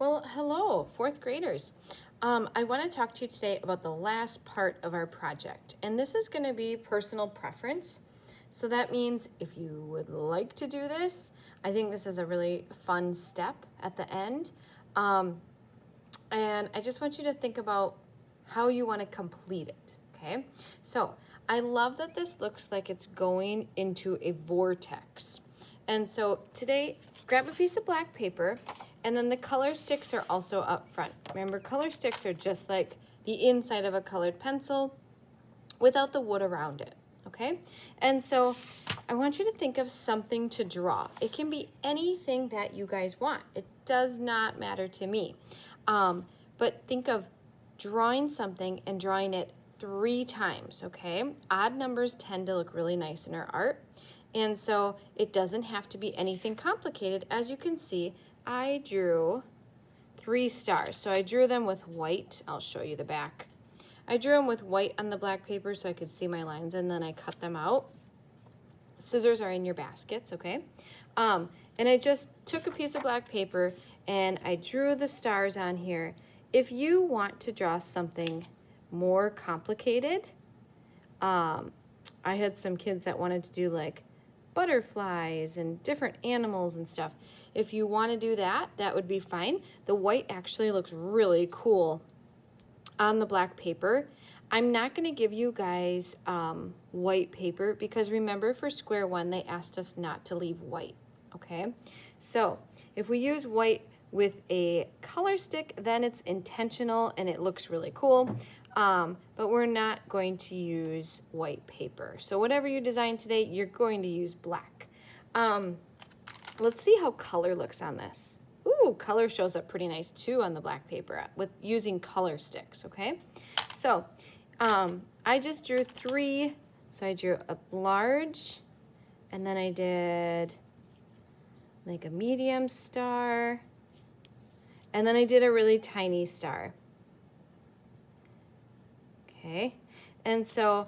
Well, hello, fourth graders. I want to talk to you today about the last part of our project, and this is going to be personal preference. So that means if you would like to do this, I think this is a really fun step at the end. And I just want you to think about how you want to complete it, okay? So I love that this looks like it's going into a vortex. And so today, grab a piece of black paper, and then the color sticks are also up front. Remember, color sticks are just like the inside of a colored pencil without the wood around it, okay? And so I want you to think of something to draw. It can be anything that you guys want. It does not matter to me. But think of drawing something and drawing it 3 times, okay? Odd numbers tend to look really nice in our art. And so it doesn't have to be anything complicated. As you can see, I drew 3 stars. So I drew them with white. I'll show you the back. I drew them with white on the black paper so I could see my lines, and then I cut them out. Scissors are in your baskets, okay? And I just took a piece of black paper and I drew the stars on here. If you want to draw something more complicated, I had some kids that wanted to do like butterflies and different animals and stuff. If you want to do that, that would be fine. The white actually looks really cool on the black paper. I'm not going to give you guys white paper because remember for square one they asked us not to leave white, okay? So if we use white with a color stick, then it's intentional and it looks really cool, but we're not going to use white paper. So whatever you design today, you're going to use black. Let's see how color looks on this. Ooh, color shows up pretty nice too on the black paper with using color sticks, okay? So I just drew 3. So I drew a large, and then I did like a medium star, and then I did a really tiny star. Okay, and so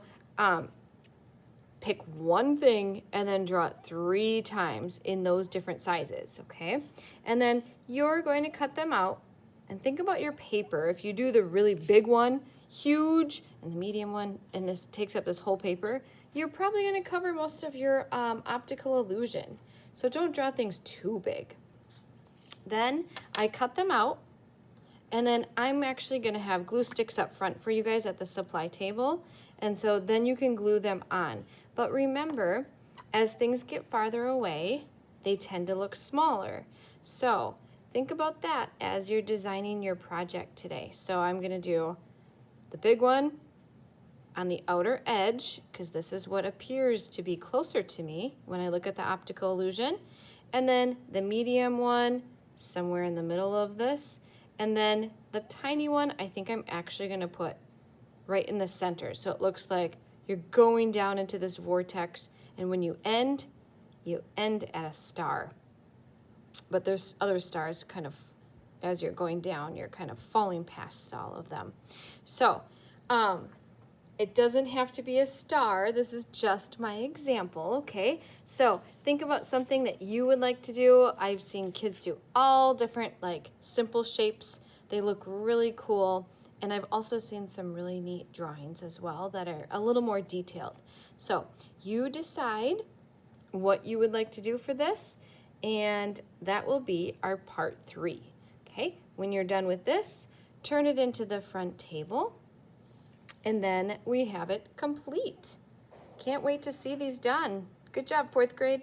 pick one thing and then draw it 3 times in those different sizes, okay? And then you're going to cut them out and think about your paper. If you do the really big one, huge, and the medium one, and this takes up this whole paper, you're probably going to cover most of your optical illusion. So don't draw things too big. Then I cut them out, and then I'm actually going to have glue sticks up front for you guys at the supply table, and so then you can glue them on. But remember, as things get farther away, they tend to look smaller. So think about that as you're designing your project today. So I'm going to do the big one on the outer edge, because this is what appears to be closer to me when I look at the optical illusion. And then the medium one somewhere in the middle of this. And then the tiny one, I think I'm actually going to put right in the center. So it looks like you're going down into this vortex, and when you end at a star. But there's other stars kind of, as you're going down, you're kind of falling past all of them. So it doesn't have to be a star. This is just my example, okay? So think about something that you would like to do. I've seen kids do all different like simple shapes. They look really cool. And I've also seen some really neat drawings as well that are a little more detailed. So you decide what you would like to do for this, and that will be our part 3. Okay, when you're done with this, turn it into the front table, and then we have it complete. Can't wait to see these done. Good job, 4th grade.